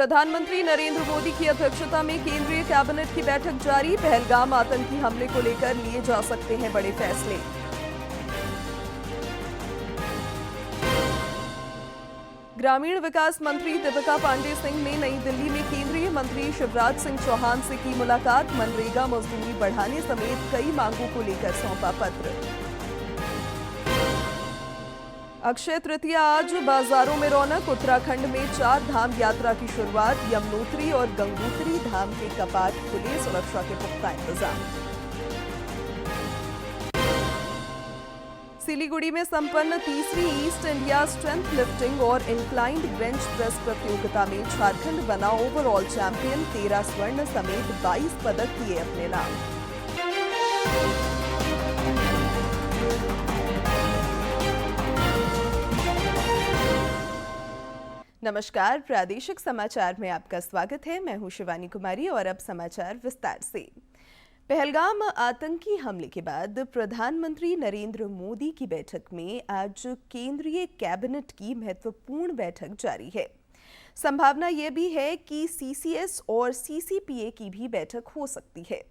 प्रधानमंत्री नरेंद्र मोदी की अध्यक्षता में केंद्रीय कैबिनेट की बैठक जारी। पहलगाम आतंकी हमले को लेकर लिए जा सकते हैं बड़े फैसले। ग्रामीण विकास मंत्री दीपिका पांडे सिंह ने नई दिल्ली में केंद्रीय मंत्री शिवराज सिंह चौहान से की मुलाकात। मनरेगा मजदूरी बढ़ाने समेत कई मांगों को लेकर सौंपा पत्र। अक्षय तृतीया आज बाजारों में रौनक। उत्तराखंड में 4 धाम यात्रा की शुरुआत। यमुनोत्री और गंगोत्री धाम के कपाट खुले, सुरक्षा के पुख्ता इंतजाम। सिलीगुड़ी में संपन्न तीसरी ईस्ट इंडिया स्ट्रेंथ लिफ्टिंग और इंक्लाइंड बेंच प्रेस प्रतियोगिता में झारखंड बना ओवरऑल चैंपियन। 13 स्वर्ण समेत 22 पदक किए अपने नाम। नमस्कार, प्रादेशिक समाचार में आपका स्वागत है। मैं हूं शिवानी कुमारी और अब समाचार विस्तार से। पहलगाम आतंकी हमले के बाद प्रधानमंत्री नरेंद्र मोदी की बैठक में आज केंद्रीय कैबिनेट की महत्वपूर्ण बैठक जारी है। संभावना यह भी है कि सीसीएस और सीसीपीए की भी बैठक हो सकती है।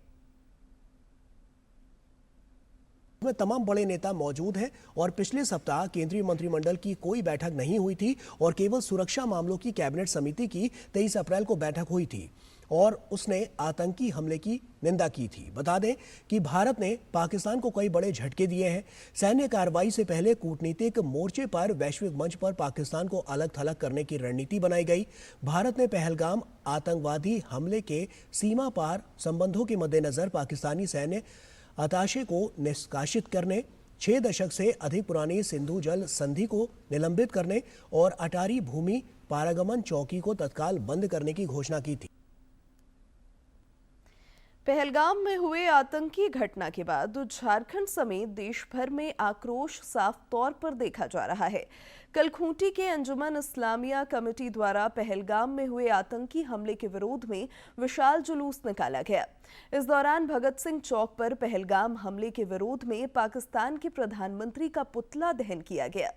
में तमाम बड़े नेता मौजूद हैं और पिछले सप्ताह केंद्रीय मंत्रिमंडल की कोई बैठक नहीं हुई थी और केवल सुरक्षा मामलों की कैबिनेट समिति की 23 अप्रैल को बैठक हुई थी और उसने आतंकी हमले की निंदा की थी। बता दें कि भारत ने पाकिस्तान को कई बड़े झटके दिए हैं। सैन्य कार्रवाई से पहले कूटनीतिक मोर्चे पर वैश्विक मंच पर पाकिस्तान को अलग थलग करने की रणनीति बनाई गई। भारत ने पहलगाम आतंकवादी हमले के सीमा पार संबंधों के मद्देनजर पाकिस्तानी सैन्य अताशे को निष्कासित करने, 6 दशक से अधिक पुरानी सिंधु जल संधि को निलंबित करने और अटारी भूमि पारगमन चौकी को तत्काल बंद करने की घोषणा की थी। पहलगाम में हुए आतंकी घटना के बाद झारखंड समेत देश भर में आक्रोश साफ तौर पर देखा जा रहा है। कल खूंटी के अंजुमन इस्लामिया कमेटी द्वारा पहलगाम में हुए आतंकी हमले के विरोध में विशाल जुलूस निकाला गया। इस दौरान भगत सिंह चौक पर पहलगाम हमले के विरोध में पाकिस्तान के प्रधानमंत्री का पुतला दहन किया गया।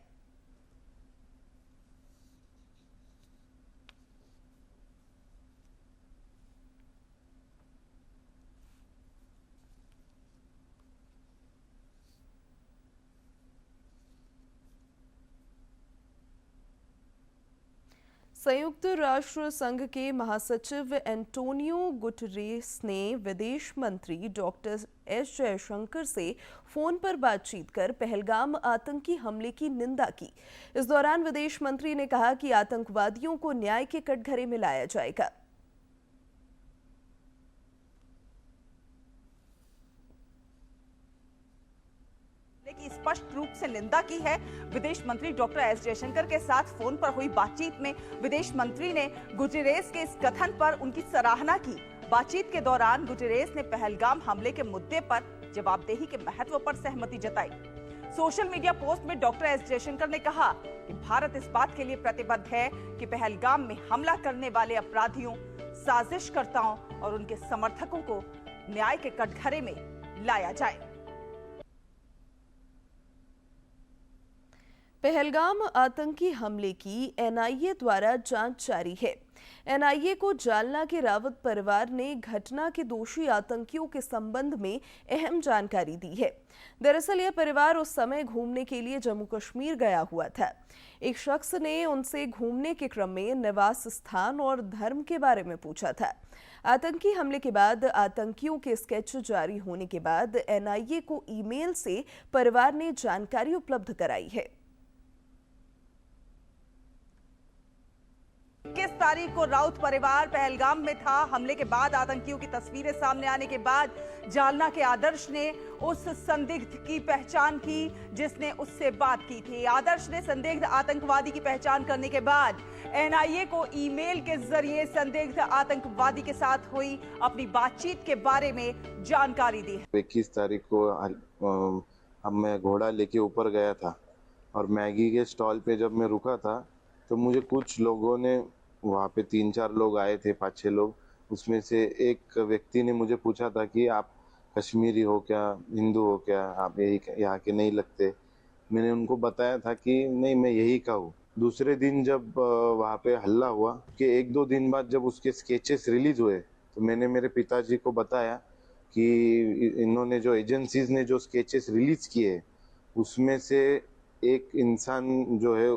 संयुक्त राष्ट्र संघ के महासचिव एंटोनियो गुटरेस ने विदेश मंत्री डॉक्टर एस जयशंकर से फोन पर बातचीत कर पहलगाम आतंकी हमले की निंदा की। इस दौरान विदेश मंत्री ने कहा कि आतंकवादियों को न्याय के कटघरे में लाया जाएगा। की स्पष्ट रूप से निंदा की है। विदेश मंत्री डॉक्टर एस जयशंकर के साथ फोन पर हुई बातचीत में विदेश मंत्री ने गुटेरेस के इस कथन पर उनकी सराहना की। बातचीत के दौरान गुटेरेस ने पहलगाम हमले के मुद्दे पर जवाबदेही के महत्व पर सहमति जताई। सोशल मीडिया पोस्ट में डॉक्टर एस जयशंकर ने कहा कि भारत इस बात के लिए प्रतिबद्ध है कि पहलगाम में हमला करने वाले अपराधियों, साजिशकर्ताओं और उनके समर्थकों को न्याय के कटघरे में लाया जाए। पहलगाम आतंकी हमले की एनआईए द्वारा जांच जारी है। एनआईए को जालना के रावत परिवार ने घटना के दोषी आतंकियों के संबंध में अहम जानकारी दी है। दरअसल यह परिवार उस समय घूमने के लिए जम्मू कश्मीर गया हुआ था। एक शख्स ने उनसे घूमने के क्रम में निवास स्थान और धर्म के बारे में पूछा था। आतंकी हमले के बाद आतंकियों के स्केच जारी होने के बाद एनआईए को ईमेल से परिवार ने जानकारी उपलब्ध कराई है। 21 तारीख को राउत परिवार पहलगाम में था। हमले के बाद आतंकियों की तस्वीरें सामने आने के बाद जालना के आदर्श ने उस संदिग्ध की पहचान की जिसने उससे बात की थी। आदर्श ने संदिग्ध आतंकवादी की पहचान करने के बाद एनआईए को ईमेल के जरिए संदिग्ध आतंकवादी के साथ हुई अपनी बातचीत के बारे में जानकारी दी है। 21 तारीख को मैं घोड़ा लेके ऊपर गया था और मैगी के स्टॉल पे जब मैं रुका था तो मुझे कुछ लोगों ने, वहाँ पे 3-4 लोग आए थे, 5-6 लोग, उसमें से एक व्यक्ति ने मुझे पूछा था कि आप कश्मीरी हो क्या, हिंदू हो क्या, आप यही यहाँ के नहीं लगते। मैंने उनको बताया था कि नहीं, मैं यही का हूँ। दूसरे दिन जब वहाँ पे हल्ला हुआ कि 1-2 दिन बाद जब उसके स्केचेस रिलीज हुए तो मैंने मेरे पिताजी को बताया कि इन्होंने जो एजेंसीज ने जो स्केचेस रिलीज किए उसमें से एक इंसान जो है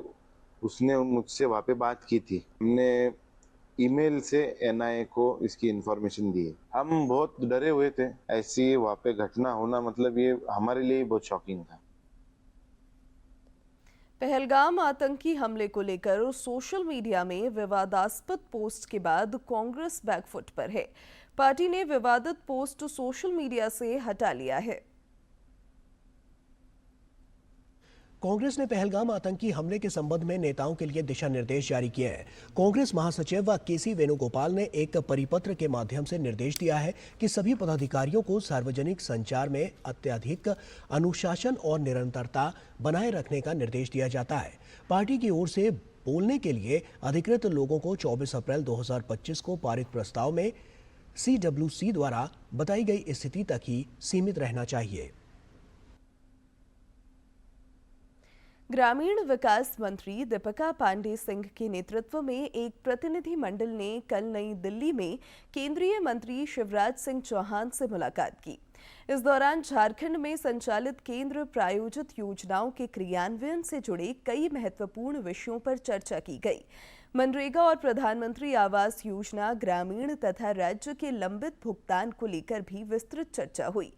उसने मुझसे वहाँ पे बात की थी। हमने ईमेल से एनआईए को इसकी इंफॉर्मेशन दी है। हम बहुत डरे हुए थे, ऐसी वहाँ पे घटना होना मतलब ये हमारे लिए बहुत शॉकिंग था। पहलगाम आतंकी हमले को लेकर सोशल मीडिया में विवादास्पद पोस्ट के बाद कांग्रेस बैकफुट पर है। पार्टी ने विवादित पोस्ट सोशल मीडिया से हटा लिया है। कांग्रेस ने पहलगाम आतंकी हमले के संबंध में नेताओं के लिए दिशा निर्देश जारी किए हैं। कांग्रेस महासचिव केसी वेणुगोपाल ने एक परिपत्र के माध्यम से निर्देश दिया है कि सभी पदाधिकारियों को सार्वजनिक संचार में अत्यधिक अनुशासन और निरंतरता बनाए रखने का निर्देश दिया जाता है। पार्टी की ओर से बोलने के लिए अधिकृत लोगों को 24 अप्रैल 2025 को पारित प्रस्ताव में CWC द्वारा बताई गई स्थिति तक ही सीमित रहना चाहिए। ग्रामीण विकास मंत्री दीपिका पांडे सिंह के नेतृत्व में एक प्रतिनिधि मंडल ने कल नई दिल्ली में केंद्रीय मंत्री शिवराज सिंह चौहान से मुलाकात की। इस दौरान झारखंड में संचालित केंद्र प्रायोजित योजनाओं के क्रियान्वयन से जुड़े कई महत्वपूर्ण विषयों पर चर्चा की गई। मनरेगा और प्रधानमंत्री आवास योजना, ग्रामीण तथा राज्य के लंबित भुगतान को लेकर भी विस्तृत चर्चा हुई।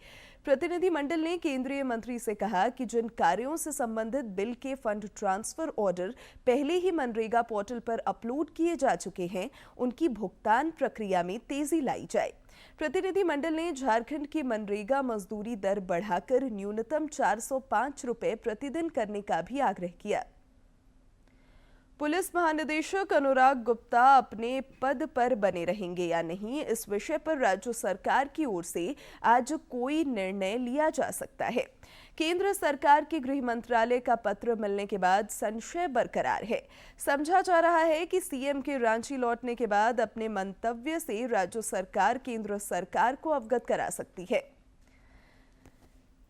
प्रतिनिधिमंडल ने केंद्रीय मंत्री से कहा कि जिन कार्यों से संबंधित बिल के फंड ट्रांसफर ऑर्डर पहले ही मनरेगा पोर्टल पर अपलोड किए जा चुके हैं, उनकी भुगतान प्रक्रिया में तेजी लाई जाए। प्रतिनिधिमंडल ने झारखंड की मनरेगा मजदूरी दर बढ़ाकर न्यूनतम 405 रुपए प्रतिदिन करने का भी आग्रह किया। पुलिस महानिदेशक अनुराग गुप्ता अपने पद पर बने रहेंगे या नहीं, इस विषय पर राज्य सरकार की ओर से आज कोई निर्णय लिया जा सकता है। केंद्र सरकार के गृह मंत्रालय का पत्र मिलने के बाद संशय बरकरार है। समझा जा रहा है कि सीएम के रांची लौटने के बाद अपने मंतव्य से राज्य सरकार केंद्र सरकार को अवगत करा सकती है।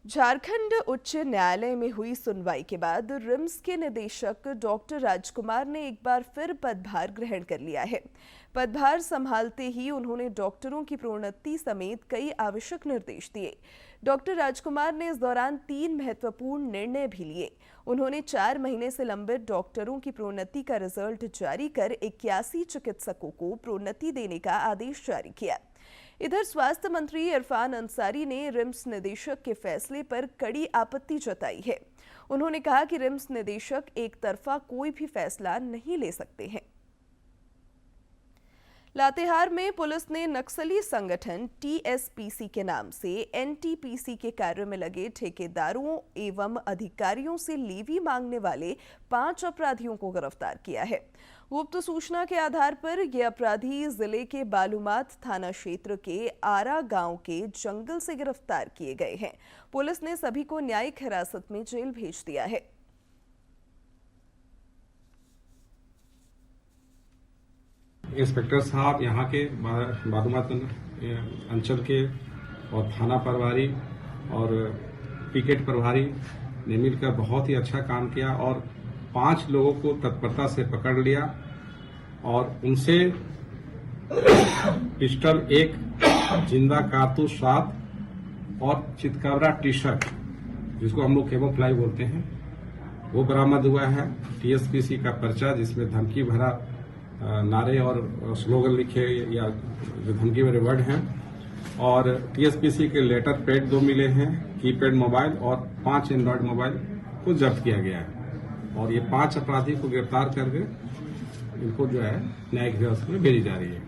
झारखंड उच्च न्यायालय में हुई सुनवाई के बाद रिम्स के निदेशक डॉक्टर राजकुमार ने एक बार फिर पदभार ग्रहण कर लिया है। पदभार संभालते ही उन्होंने डॉक्टरों की प्रोन्नति समेत कई आवश्यक निर्देश दिए। डॉक्टर राजकुमार ने इस दौरान 3 महत्वपूर्ण निर्णय भी लिए। उन्होंने 4 महीने से लंबित डॉक्टरों की प्रोन्नति का रिजल्ट जारी कर 81 चिकित्सकों को प्रोन्नति देने का आदेश जारी किया। इधर स्वास्थ्य मंत्री इरफान अंसारी ने रिम्स निदेशक के फैसले पर कड़ी आपत्ति जताई है। उन्होंने कहा कि रिम्स निदेशक एक तरफा कोई भी फैसला नहीं ले सकते हैं। लातेहार में पुलिस ने नक्सली संगठन TSPC के नाम से NTPC के कार्य में लगे ठेकेदारों एवं अधिकारियों से लेवी मांगने वाले 5 अपराधियों को गिरफ्तार किया है। गुप्त सूचना के आधार पर ये अपराधी जिले के बालूमाथ थाना क्षेत्र के आरा गांव के जंगल से गिरफ्तार किए गए हैं। पुलिस ने सभी को न्यायिक हिरासत में जेल भेज दिया है। इंस्पेक्टर साहब यहाँ के बालूमाथ अंचल के और थाना प्रभारी और पिकेट प्रभारी ने मिलकर बहुत ही अच्छा काम किया और 5 लोगों को तत्परता से पकड़ लिया और उनसे पिस्टल 1, जिंदा कारतूस 7 और चितकबरा टी-शर्ट, जिसको हम लोग कैमोफ्लाई बोलते हैं, वो बरामद हुआ है। TSPC का पर्चा जिसमें धमकी भरा नारे और स्लोगन लिखे या जो धमकी भरे वर्ड हैं, और TSPC के लेटर पैड 2 मिले हैं, कीपैड मोबाइल और 5 एंड्रॉयड मोबाइल को जब्त किया गया है और ये 5 अपराधी को गिरफ्तार करके इनको जो है न्यायिक हिरासत में भेजी जा रही है।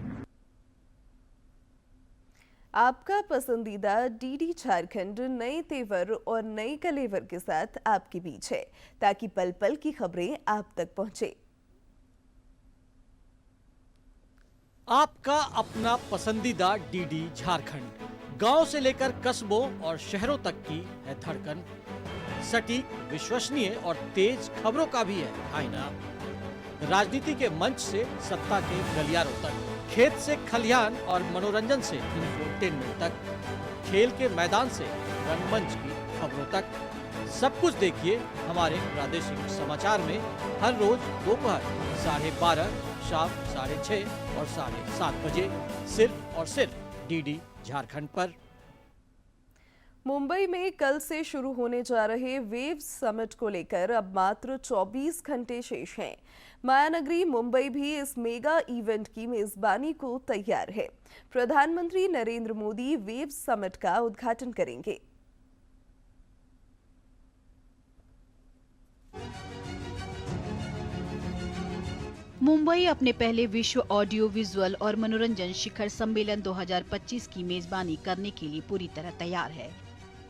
आपका पसंदीदा DD झारखंड नए तेवर और नए कलेवर के साथ आपके बीच है, ताकि पल पल की खबरें आप तक पहुंचे। आपका अपना पसंदीदा DD झारखंड, गांव से लेकर कस्बों और शहरों तक की है धड़कन। सटीक, विश्वसनीय और तेज खबरों का भी है आईना। राजनीति के मंच से सत्ता के गलियारों तक, खेत से खलिहान और मनोरंजन से इंफोटेनमेंट तक, खेल के मैदान से रंगमंच की खबरों तक, सब कुछ देखिए हमारे प्रादेशिक समाचार में हर रोज दोपहर 12:30, शाम 6:30 और 7:30 बजे सिर्फ और सिर्फ डीडी झारखंड पर। मुंबई में कल से शुरू होने जा रहे वेव्स समिट को लेकर अब मात्र 24 घंटे शेष हैं। मायानगरी मुंबई भी इस मेगा इवेंट की मेजबानी को तैयार है। प्रधानमंत्री नरेंद्र मोदी वेव्स समिट का उद्घाटन करेंगे। मुंबई अपने पहले विश्व ऑडियो विजुअल और मनोरंजन शिखर सम्मेलन 2025 की मेजबानी करने के लिए पूरी तरह तैयार है।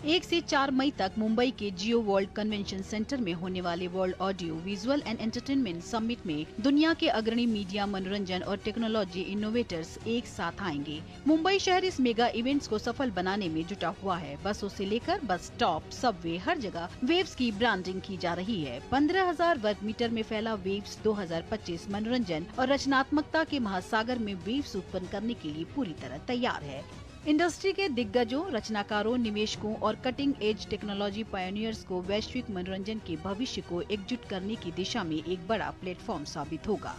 1 से 4 मई तक मुंबई के जियो वर्ल्ड कन्वेंशन सेंटर में होने वाले world audio visual and entertainment summit में दुनिया के अग्रणी मीडिया, मनोरंजन और टेक्नोलॉजी इनोवेटर्स एक साथ आएंगे। मुंबई शहर इस मेगा इवेंट्स को सफल बनाने में जुटा हुआ है। बसों से लेकर बस स्टॉप, सबवे, हर जगह वेव्स की ब्रांडिंग की जा रही है। 15,000 वर्ग मीटर में फैला वेव्स 2025 मनोरंजन और रचनात्मकता के महासागर में वेव्स उत्पन्न करने के लिए पूरी तरह तैयार है। इंडस्ट्री के दिग्गजों, रचनाकारों, निवेशकों और कटिंग एज टेक्नोलॉजी पायोनियर्स को वैश्विक मनोरंजन के भविष्य को एकजुट करने की दिशा में एक बड़ा प्लेटफॉर्म साबित होगा।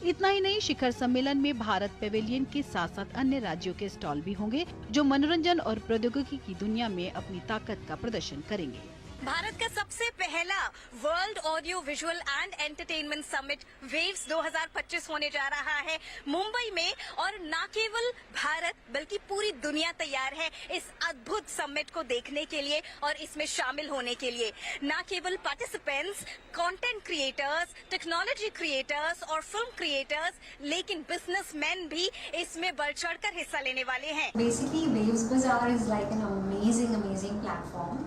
इतना ही नहीं, शिखर सम्मेलन में भारत पेवेलियन के साथ साथ अन्य राज्यों के स्टॉल भी होंगे जो मनोरंजन और प्रौद्योगिकी की दुनिया में अपनी ताकत का प्रदर्शन करेंगे। भारत का सबसे पहला world audio visual and entertainment summit waves 2025 होने जा रहा है मुंबई में। और न केवल भारत बल्कि पूरी दुनिया तैयार है इस अद्भुत समिट को देखने के लिए और इसमें शामिल होने के लिए। न केवल participants, content creators, technology creators और फिल्म क्रिएटर्स, लेकिन बिजनेसमैन भी इसमें बढ़ चढ़कर हिस्सा लेने वाले हैं। Basically, Waves Bazaar is like an amazing platform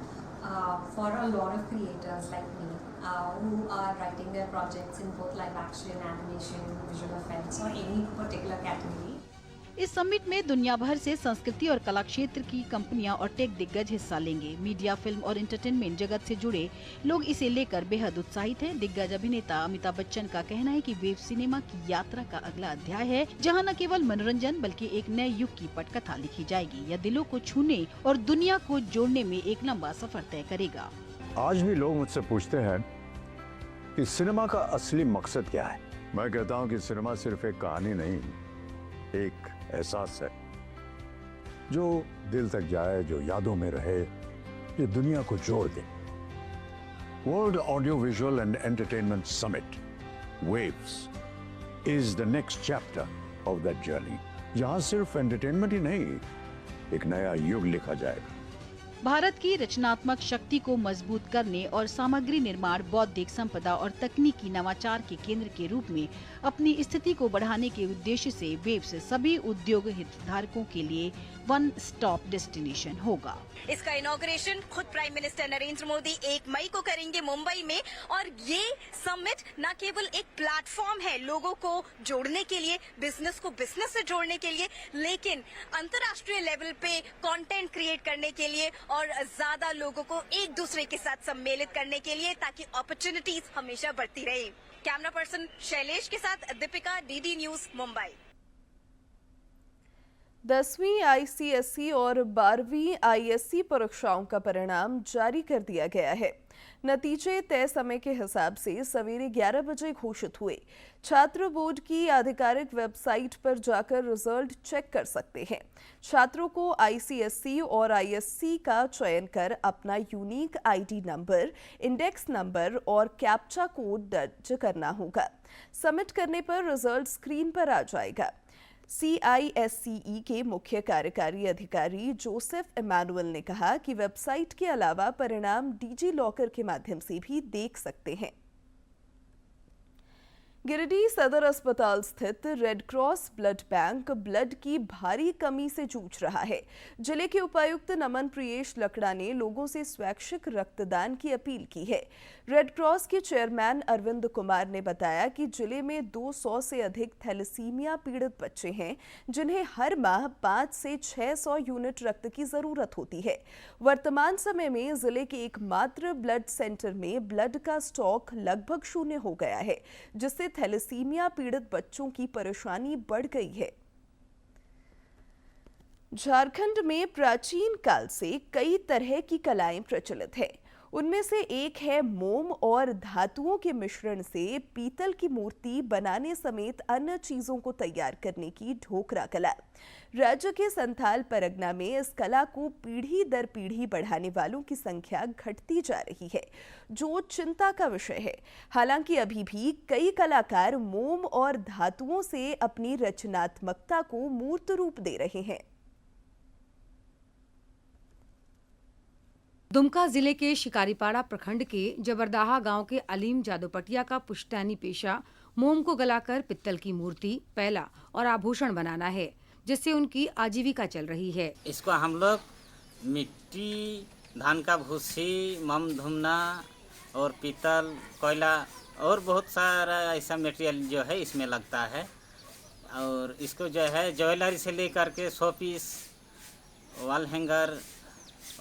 for a lot of creators like me who are writing their projects in both live action, animation, visual effects or any particular category. इस summit में दुनिया भर से संस्कृति और कला क्षेत्र की कंपनियां और टेक दिग्गज हिस्सा लेंगे। मीडिया, फिल्म और एंटरटेनमेंट जगत से जुड़े लोग इसे लेकर बेहद उत्साहित हैं। दिग्गज अभिनेता अमिताभ बच्चन का कहना है कि वेव सिनेमा की यात्रा का अगला अध्याय है, जहां न केवल मनोरंजन बल्कि एक नए युग की पटकथा लिखी जाएगी। यह दिलों को छूने और दुनिया को जोड़ने में एक लंबा सफर तय करेगा। आज भी लोग मुझसे पूछते हैं कि सिनेमा का असली मकसद क्या है। मैं कहता हूं कि सिनेमा सिर्फ एक कहानी नहीं, एक एहसास है जो दिल तक जाए, जो यादों में रहे, ये दुनिया को जोड़ दे। World audio visual and entertainment summit waves is the next chapter of that journey, जहां सिर्फ एंटरटेनमेंट ही नहीं, एक नया युग लिखा जाएगा। भारत की रचनात्मक शक्ति को मजबूत करने और सामग्री निर्माण, बौद्धिक संपदा और तकनीकी नवाचार के केंद्र के रूप में अपनी स्थिति को बढ़ाने के उद्देश्य से वेव्स सभी उद्योग हितधारकों के लिए वन स्टॉप डेस्टिनेशन होगा। इसका इनॉग्रेशन खुद प्राइम मिनिस्टर नरेंद्र मोदी 1 मई को करेंगे मुंबई में। और ये समिट न केवल एक प्लेटफॉर्म है लोगों को जोड़ने के लिए, बिजनेस को बिजनेस से जोड़ने के लिए, लेकिन अंतर्राष्ट्रीय लेवल पे कंटेंट क्रिएट करने के लिए और ज्यादा लोगों को एक दूसरे के साथ सम्मिलित करने के लिए, ताकि अपॉर्चुनिटीज हमेशा बढ़ती रहे। कैमरा पर्सन शैलेश के साथ दीपिका, डीडी न्यूज, मुंबई। 10वीं आईसीएसई और 12वीं आईएससी परीक्षाओं का परिणाम जारी कर दिया गया है। नतीजे तय समय के हिसाब से सवेरे 11 बजे घोषित हुए। छात्र बोर्ड की आधिकारिक वेबसाइट पर जाकर रिजल्ट चेक कर सकते हैं। छात्रों को आईसीएसई और आईएससी का चयन कर अपना unique ID number, index number और कैप्चा कोड दर्ज करना होगा। सबमिट करने पर रिजल्ट स्क्रीन पर आ जाएगा। CISCE के मुख्य कार्यकारी अधिकारी जोसेफ इमैनुअल ने कहा कि वेबसाइट के अलावा परिणाम डिजी लॉकर के माध्यम से भी देख सकते हैं। गिरिडीह सदर अस्पताल स्थित red cross blood bank blood की भारी कमी से जूझ रहा है। जिले के उपायुक्त नमन प्रियेश लकड़ा ने लोगों से स्वैच्छिक रक्तदान की अपील की है। रेड क्रॉस के चेयरमैन अरविंद कुमार ने बताया कि जिले में 200 से अधिक थैलेसीमिया पीड़ित बच्चे हैं, जिन्हें हर माह 5 से 600 यूनिट रक्त की जरूरत होती है। वर्तमान समय में जिले के एकमात्र ब्लड सेंटर में ब्लड का स्टॉक लगभग शून्य हो गया है, जिससे थैलेसीमिया पीड़ित बच्चों की परेशानी बढ़ गई है। झारखंड में प्राचीन काल से कई तरह की कलाएं प्रचलित हैं। उनमें से एक है मोम और धातुओं के मिश्रण से पीतल की मूर्ति बनाने समेत अन्य चीजों को तैयार करने की ढोकरा कला। राज्य के संथाल परगना में इस कला को पीढ़ी दर पीढ़ी बढ़ाने वालों की संख्या घटती जा रही है, जो चिंता का विषय है। हालांकि अभी भी कई कलाकार मोम और धातुओं से अपनी रचनात्मकता को मूर्त रूप दे रहे हैं। दुमका जिले के शिकारीपाड़ा प्रखंड के जबरदाहा गांव के अलीम जादोपटिया का पुश्तैनी पेशा मोम को गलाकर पित्तल की मूर्ति, पैला और आभूषण बनाना है, जिससे उनकी आजीविका चल रही है। इसको हम लोग मिट्टी, धान का भूसी, मम धुमना और पीतल, कोयला और बहुत सारा ऐसा मटेरियल जो है इसमें लगता है। और इसको जो है ज्वेलरी से लेकर के शो पीस, वॉल हैंगर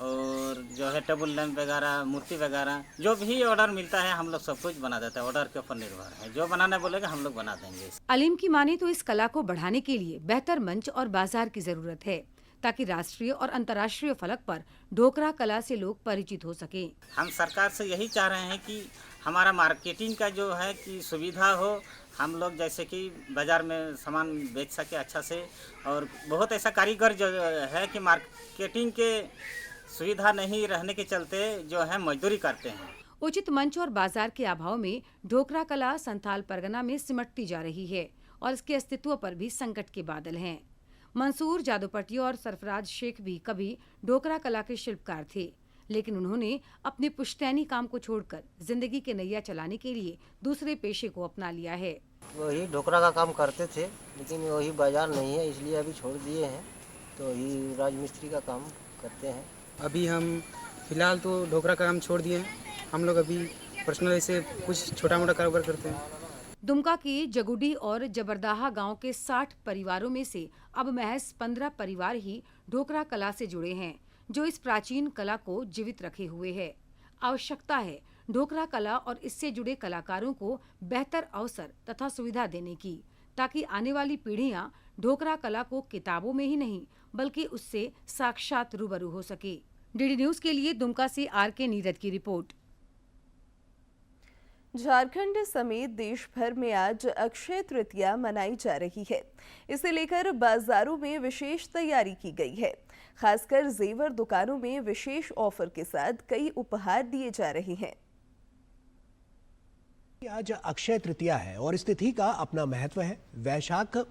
और जो है टेबल लैंप वगैरह, मूर्ति वगैरह, जो भी ऑर्डर मिलता है हम लोग सब कुछ बना देते हैं। ऑर्डर के ऊपर निर्भर है, जो बनाना बोलेगा हम लोग बना देंगे। अलीम की माने तो इस कला को बढ़ाने के लिए बेहतर मंच और बाजार की जरूरत है, ताकि राष्ट्रीय और अंतर्राष्ट्रीय फलक पर ढोकरा कला से लोग परिचित हो सके। हम सरकार से यही चाह रहे हैं कि हमारा मार्केटिंग का जो है कि सुविधा हो, हम लोग जैसे कि बाजार में सामान बेच सके अच्छा से। और बहुत ऐसा कारीगर जो है कि मार्केटिंग के सुविधा नहीं रहने के चलते जो है मजदूरी करते हैं। उचित मंच और बाजार के अभाव में ढोकरा कला संथाल परगना में सिमटती जा रही है और इसके अस्तित्व पर भी संकट के बादल हैं। मंसूर जादोपटिया और सरफराज शेख भी कभी ढोकरा कला के शिल्पकार थे, लेकिन उन्होंने अपने पुश्तैनी काम को छोड़कर जिंदगी के नैया चलाने के लिए दूसरे पेशे को अपना लिया है। वही ढोकरा का काम करते थे, लेकिन वही बाजार नहीं है, इसलिए अभी छोड़ दिए हैं। तो वही राजमिस्त्री का काम करते हैं। अभी हम फिलहाल तो ढोकरा का काम छोड़ दिए हैं। हम लोग अभी पर्सनल ऐसे कुछ छोटा मोटा कारोबार करते हैं। दुमका के जगुडी और जबरदाहा गांव के 60 परिवारों में से अब महज 15 परिवार ही ढोकरा कला से जुड़े हैं, जो इस प्राचीन कला को जीवित रखे हुए है। आवश्यकता है ढोकरा कला और इससे जुड़े कलाकारों को बेहतर अवसर तथा सुविधा देने की, ताकि आने वाली पीढ़ियां ढोकरा कला को किताबों में ही नहीं बल्कि उससे साक्षात रूबरू हो सके। डीडी न्यूज के लिए दुमका से आर.के. नीरद की रिपोर्ट। झारखंड समेत देश भर में आज अक्षय तृतीया मनाई जा रही है। इसे लेकर बाजारों में विशेष तैयारी की गई है। खासकर जेवर दुकानों में विशेष ऑफर के साथ कई उपहार दिए जा रहे हैं। आज अक्षय तृतीया है और इस तिथि का अपना महत्व है। वैशाख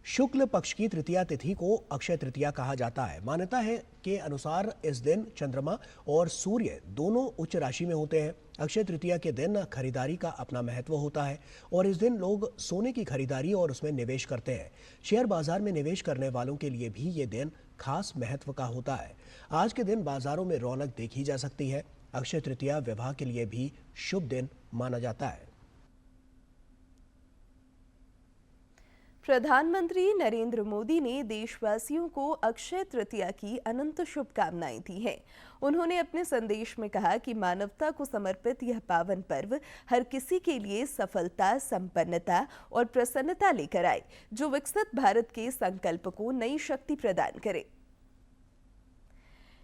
शुक्ल पक्ष की तृतीया तिथि को अक्षय तृतीया कहा जाता है। मान्यता है के अनुसार इस दिन चंद्रमा और सूर्य दोनों उच्च राशि में होते हैं। अक्षय तृतीया के दिन खरीदारी का अपना महत्व होता है और इस दिन लोग सोने की खरीदारी और उसमें निवेश करते हैं। शेयर बाजार में निवेश करने वालों के लिए भी ये दिन खास महत्व का होता है। आज के दिन बाजारों में रौनक देखी जा सकती है। अक्षय तृतीया विवाह के लिए भी शुभ दिन माना जाता है। प्रधानमंत्री नरेंद्र मोदी ने देशवासियों को अक्षय तृतीया की अनंत शुभकामनाएं दी हैं। उन्होंने अपने संदेश में कहा कि मानवता को समर्पित यह पावन पर्व हर किसी के लिए सफलता, संपन्नता और प्रसन्नता लेकर आए, जो विकसित भारत के संकल्प को नई शक्ति प्रदान करे।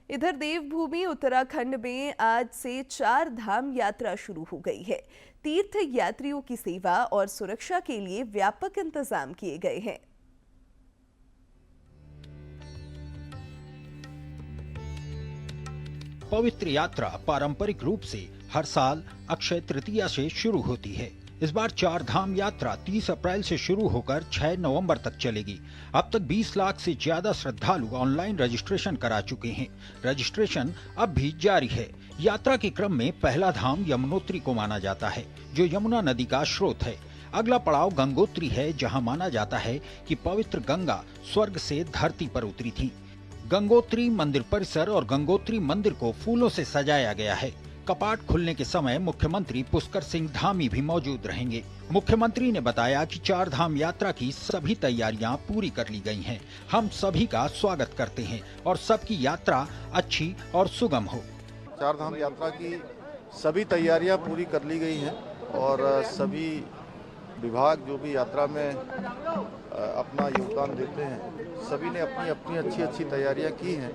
इधर देवभूमि उत्तराखंड में आज से 4 धाम यात्रा शुरू हो गई है। तीर्थ यात्रियों की सेवा और सुरक्षा के लिए व्यापक इंतजाम किए गए हैं। पवित्र यात्रा पारंपरिक रूप से हर साल अक्षय तृतीया से शुरू होती है। इस बार 4 धाम यात्रा 30 अप्रैल से शुरू होकर 6 नवंबर तक चलेगी। अब तक 20 लाख से ज्यादा श्रद्धालु ऑनलाइन रजिस्ट्रेशन करा चुके हैं। रजिस्ट्रेशन अब भी जारी है। यात्रा के क्रम में पहला धाम यमुनोत्री को माना जाता है, जो यमुना नदी का स्रोत है। अगला पड़ाव गंगोत्री है, जहां माना जाता है कि पवित्र गंगा स्वर्ग से धरती पर उतरी थी। गंगोत्री मंदिर परिसर और गंगोत्री मंदिर को फूलों से सजाया गया है। कपाट खुलने के समय मुख्यमंत्री पुष्कर सिंह धामी भी मौजूद रहेंगे। मुख्यमंत्री ने बताया कि 4 धाम यात्रा की सभी तैयारियां पूरी कर ली गई हैं। हम सभी का स्वागत करते हैं और सबकी यात्रा अच्छी और सुगम हो। 4 धाम यात्रा की सभी तैयारियां पूरी कर ली गई हैं और सभी विभाग जो भी यात्रा में अपना योगदान देते हैं, सभी ने अपनी अपनी अच्छी तैयारियां की हैं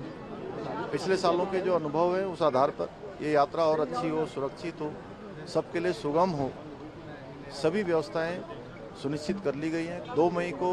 पिछले सालों के जो अनुभव हैं उस आधार पर ये यात्रा और अच्छी हो, सुरक्षित हो, सबके लिए सुगम हो, सभी व्यवस्थाएं सुनिश्चित कर ली गई हैं। 2 मई को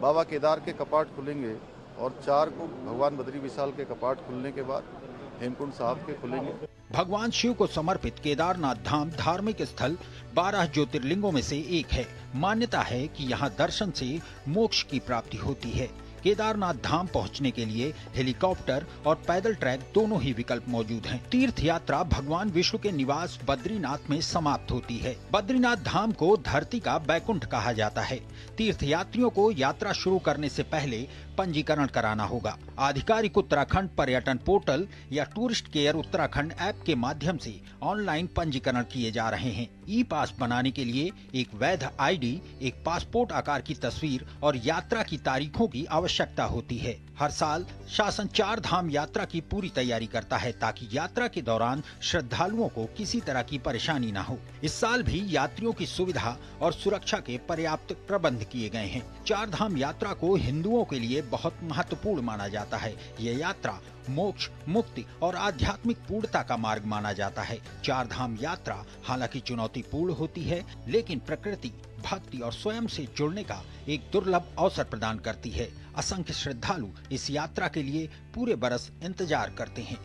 बाबा केदार के कपाट खुलेंगे और 4 को भगवान बद्री विशाल के कपाट खुलने के बाद हेमकुंड साहब के खुलेंगे। भगवान शिव को समर्पित केदारनाथ धाम धार्मिक स्थल 12 ज्योतिर्लिंगों में से एक है। मान्यता है कि यहाँ दर्शन से मोक्ष की प्राप्ति होती है। केदारनाथ धाम पहुंचने के लिए हेलीकॉप्टर और पैदल ट्रैक दोनों ही विकल्प मौजूद हैं। तीर्थ यात्रा भगवान विष्णु के निवास बद्रीनाथ में समाप्त होती है। बद्रीनाथ धाम को धरती का बैकुंठ कहा जाता है। तीर्थ यात्रियों को यात्रा शुरू करने से पहले पंजीकरण कराना होगा। आधिकारिक उत्तराखंड पर्यटन पोर्टल या टूरिस्ट केयर उत्तराखंड ऐप के माध्यम से ऑनलाइन पंजीकरण किए जा रहे हैं। ई पास बनाने के लिए एक वैध आईडी, एक पासपोर्ट आकार की तस्वीर और यात्रा की तारीखों की आवश्यकता होती है। हर साल शासन 4 धाम यात्रा की पूरी तैयारी करता है ताकि यात्रा के दौरान श्रद्धालुओं को किसी तरह की परेशानी न हो। इस साल भी यात्रियों की सुविधा और सुरक्षा के पर्याप्त प्रबंध किए गए हैं। 4 धाम यात्रा को हिंदुओं के लिए बहुत महत्वपूर्ण माना जाता है। यह यात्रा मोक्ष, मुक्ति और आध्यात्मिक पूर्णता का मार्ग माना जाता है। 4 धाम यात्रा हालांकि चुनौतीपूर्ण होती है, लेकिन प्रकृति, भक्ति और स्वयं से जुड़ने का एक दुर्लभ अवसर प्रदान करती है। असंख्य श्रद्धालु इस यात्रा के लिए पूरे बरस इंतजार करते हैं।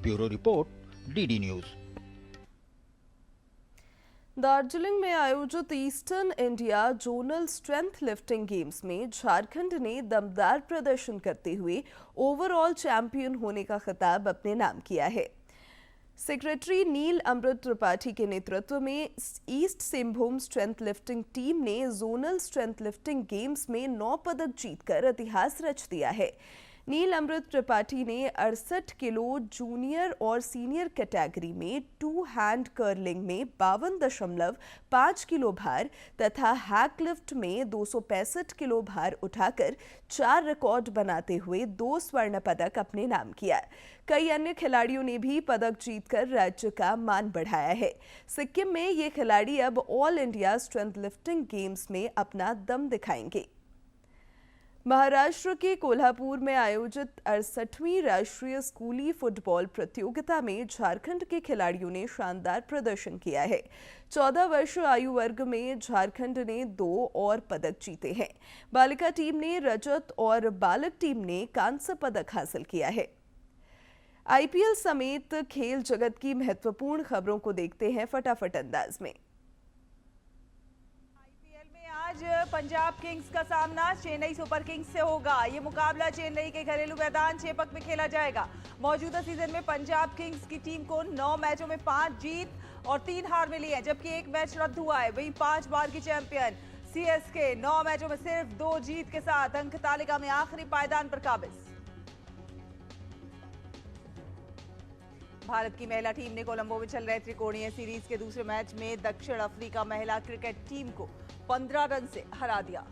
Bureau report, DD news. Darjeeling में आयोजित eastern India zonal strength lifting games में झारखंड ने दमदार प्रदर्शन करते हुए ओवरऑल चैंपियन होने का खिताब अपने नाम किया है। सेक्रेटरी नील अमृत त्रिपाठी के नेतृत्व में east Singhbhum strength lifting team ने जोनल स्ट्रेंथ लिफ्टिंग गेम्स में 9 पदक जीतकर इतिहास रच दिया है। नील अमृत त्रिपाठी ने 68 किलो जूनियर और सीनियर कैटेगरी में 2 हैंड कर्लिंग में 52.5 किलो भार तथा हैक लिफ्ट में 265 किलो भार उठाकर 4 रिकॉर्ड बनाते हुए 2 स्वर्ण पदक अपने नाम किया। कई अन्य खिलाड़ियों ने भी पदक जीतकर राज्य का मान बढ़ाया है। सिक्किम में ये खिलाड़ी अब all India strength lifting games में अपना दम दिखाएंगे। महाराष्ट्र के कोल्हापुर में आयोजित 68वीं राष्ट्रीय स्कूली फुटबॉल प्रतियोगिता में झारखंड के खिलाड़ियों ने शानदार प्रदर्शन किया है। 14 वर्ष आयु वर्ग में झारखंड ने 2 और पदक जीते हैं। बालिका टीम ने रजत और बालक टीम ने कांस्य पदक हासिल किया है। आईपीएल समेत खेल जगत की महत्वपूर्ण खबरों को देखते हैं फटाफट अंदाज में। आज पंजाब किंग्स का सामना चेन्नई सुपर किंग्स से होगा। ये मुकाबला चेन्नई के घरेलू मैदान चेपक में खेला जाएगा। मौजूदा सीजन में पंजाब किंग्स की टीम को 9 मैचों में 5 जीत और 3 हार मिली है, जबकि 1 मैच रद्द हुआ है। वहीं 5 बार की चैंपियन सीएसके 9 मैचों में सिर्फ 2 जीत के साथ अंक तालिका में आखिरी पायदान पर काबिज। भारत की महिला टीम ने कोलंबो में चल रहे त्रिकोणीय सीरीज के दूसरे मैच में दक्षिण अफ्रीका महिला क्रिकेट टीम को 15 रन से हरा दिया।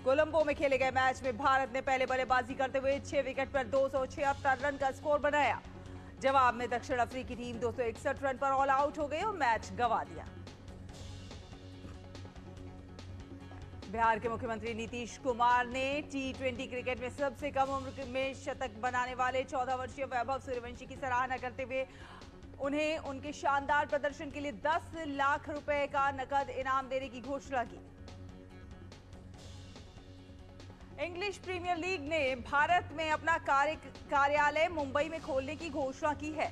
कोलंबो में खेले गए मैच में भारत ने पहले बल्लेबाजी करते हुए 6 विकेट पर 276 रन का स्कोर बनाया। जवाब में दक्षिण अफ्रीकी टीम 261 रन पर ऑल आउट हो गई और मैच गंवा दिया। बिहार के मुख्यमंत्री नीतीश कुमार ने T20 क्रिकेट में सबसे कम उम्र में शतक बनाने वाले 14 वर्षीय वैभव सूर्यवंशी की सराहना करते हुए उन्हें उनके शानदार प्रदर्शन के लिए 10 लाख रुपए का नकद इनाम देने की घोषणा की। इंग्लिश प्रीमियर लीग ने भारत में अपना कार्यालय मुंबई में खोलने की घोषणा की है।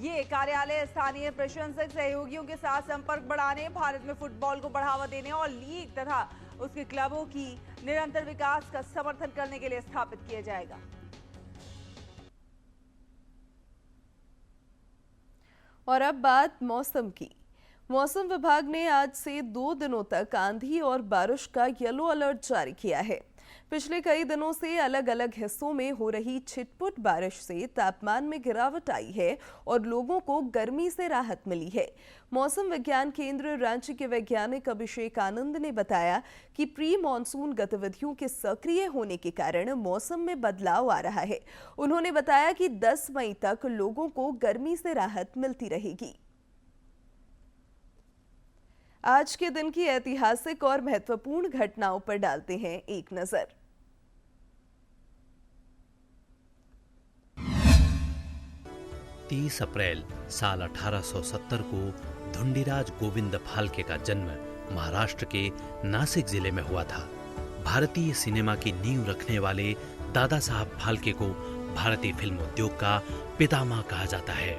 ये कार्यालय स्थानीय प्रशंसक सहयोगियों के साथ संपर्क बढ़ाने, भारत में फुटबॉल को बढ़ावा देने और लीग तथा उसके क्लबों की निरंतर विकास का समर्थन करने के लिए स्थापित किया जाएगा। और अब बात मौसम की। मौसम विभाग ने आज से 2 दिनों तक आंधी और बारिश का येलो अलर्ट जारी किया है। पिछले कई दिनों से अलग अलग हिस्सों में हो रही छिटपुट बारिश से तापमान में गिरावट आई है और लोगों को गर्मी से राहत मिली है। मौसम विज्ञान केंद्र रांची के वैज्ञानिक अभिषेक आनंद ने बताया कि प्री मॉनसून गतिविधियों के सक्रिय होने के कारण मौसम में बदलाव आ रहा है। उन्होंने बताया कि 10 मई तक लोगों को गर्मी से राहत मिलती रहेगी। आज के दिन की ऐतिहासिक और महत्वपूर्ण घटनाओं पर डालते हैं एक नजर। 30 अप्रैल साल 1870 को धुंडीराज गोविंद फाल्के का जन्म महाराष्ट्र के नासिक जिले में हुआ था। भारतीय सिनेमा की नींव रखने वाले दादा साहब फाल्के को भारतीय फिल्म उद्योग का पितामह कहा जाता है।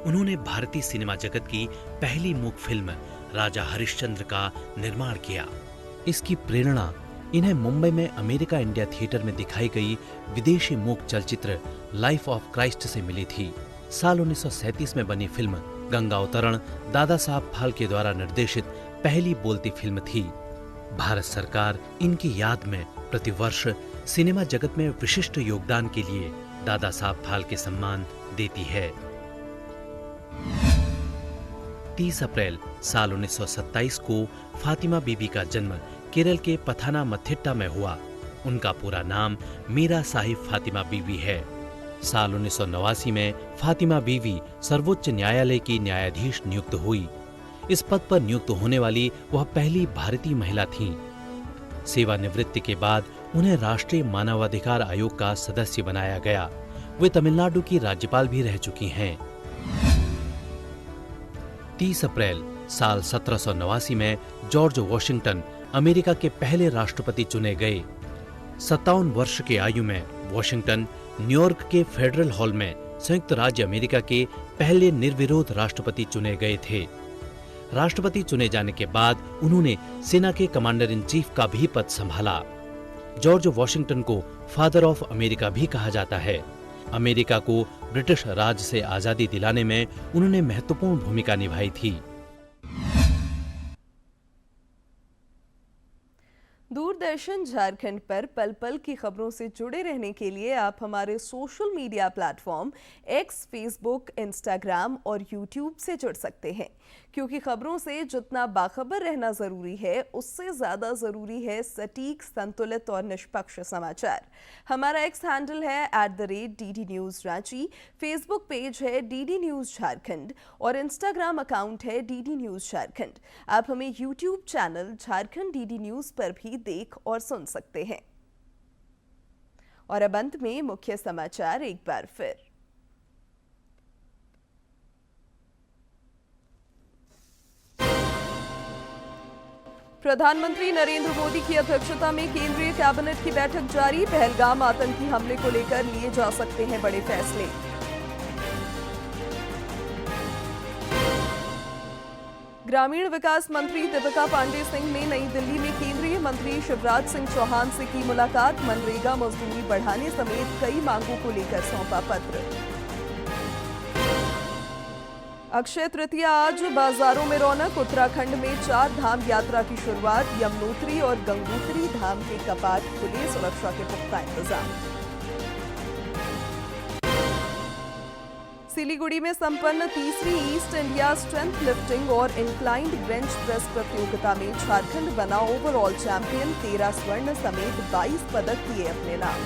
उन्होंने भारतीय सिनेमा जगत की पहली मूक फिल्म राजा हरिश्चंद्र का निर्माण किया। इसकी प्रेरणा इन्हें मुंबई में अमेरिका इंडिया थिएटर में दिखाई गई विदेशी मूक चलचित्र लाइफ ऑफ क्राइस्ट से मिली थी। साल 1937 में बनी फिल्म गंगा अवतरण दादा साहब फाल्के द्वारा निर्देशित पहली बोलती फिल्म थी। भारत सरकार इनकी याद में प्रतिवर्ष सिनेमा जगत में विशिष्ट योगदान के लिए दादा साहब फाल्के सम्मान देती है। 30 अप्रैल साल 1927 को फातिमा बीबी का जन्म केरल के पथानामथिट्टा में हुआ। उनका पूरा नाम मीरा साहिब फातिमा बीवी है। साल 1989 में फातिमा बीवी सर्वोच्च न्यायालय की न्यायाधीश नियुक्त हुई। इस पद पर नियुक्त होने वाली वह पहली भारतीय महिला थीं। सेवानिवृत्ति के बाद उन्हें राष्ट्रीय मानवाधिकार आयोग का सदस्य बनाया गया। वे तमिलनाडु की राज्यपाल भी रह चुकी हैं। 30 अप्रैल साल 1789 में जॉर्ज वॉशिंगटन अमेरिका के पहले राष्ट्रपति चुने गए। 57 वर्ष की आयु में वॉशिंगटन न्यूयॉर्क के फेडरल हॉल में संयुक्त राज्य अमेरिका के पहले निर्विरोध राष्ट्रपति चुने गए थे। राष्ट्रपति चुने जाने के बाद उन्होंने सेना के कमांडर इन चीफ का भी पद संभाला। जॉर्ज वॉशिंगटन को फादर ऑफ अमेरिका भी कहा जाता है। अमेरिका को ब्रिटिश राज से आजादी दिलाने में उन्होंने महत्वपूर्ण भूमिका निभाई थी। दूरदर्शन झारखंड पर पल पल की खबरों से जुड़े रहने के लिए आप हमारे social media platform x, Facebook, Instagram और यूट्यूब से जुड़ सकते हैं, क्योंकि खबरों से जितना बाखबर रहना जरूरी है, उससे ज्यादा जरूरी है सटीक, संतुलित और निष्पक्ष समाचार। हमारा एक्स हैंडल है @DD News Ranchi, Facebook page है DD News झारखंड और इंस्टाग्राम अकाउंट है DD News झारखंड। आप हमें YouTube channel Jharkhand DD News पर भी देख और सुन सकते हैं। और अब अंत में मुख्य समाचार एक बार फिर। प्रधानमंत्री नरेंद्र मोदी की अध्यक्षता में केंद्रीय कैबिनेट की बैठक जारी। पहलगाम आतंकी हमले को लेकर लिए जा सकते हैं बड़े फैसले। ग्रामीण विकास मंत्री दीपिका पांडे सिंह ने नई दिल्ली में केंद्रीय मंत्री शिवराज सिंह चौहान से की मुलाकात। मनरेगा मजदूरी बढ़ाने समेत कई मांगों को लेकर सौंपा पत्र। अक्षय तृतीया आज, बाजारों में रौनक। उत्तराखंड में 4 धाम यात्रा की शुरुआत। यमुनोत्री और गंगोत्री धाम के कपाट खुले, सुरक्षा के पुख्ता इंतजाम। सिलीगुड़ी में संपन्न तीसरी ईस्ट इंडिया स्ट्रेंथ लिफ्टिंग और इंक्लाइंड बेंच प्रेस प्रतियोगिता में झारखंड बना ओवरऑल चैंपियन। 13 स्वर्ण समेत 22 पदक किए अपने नाम।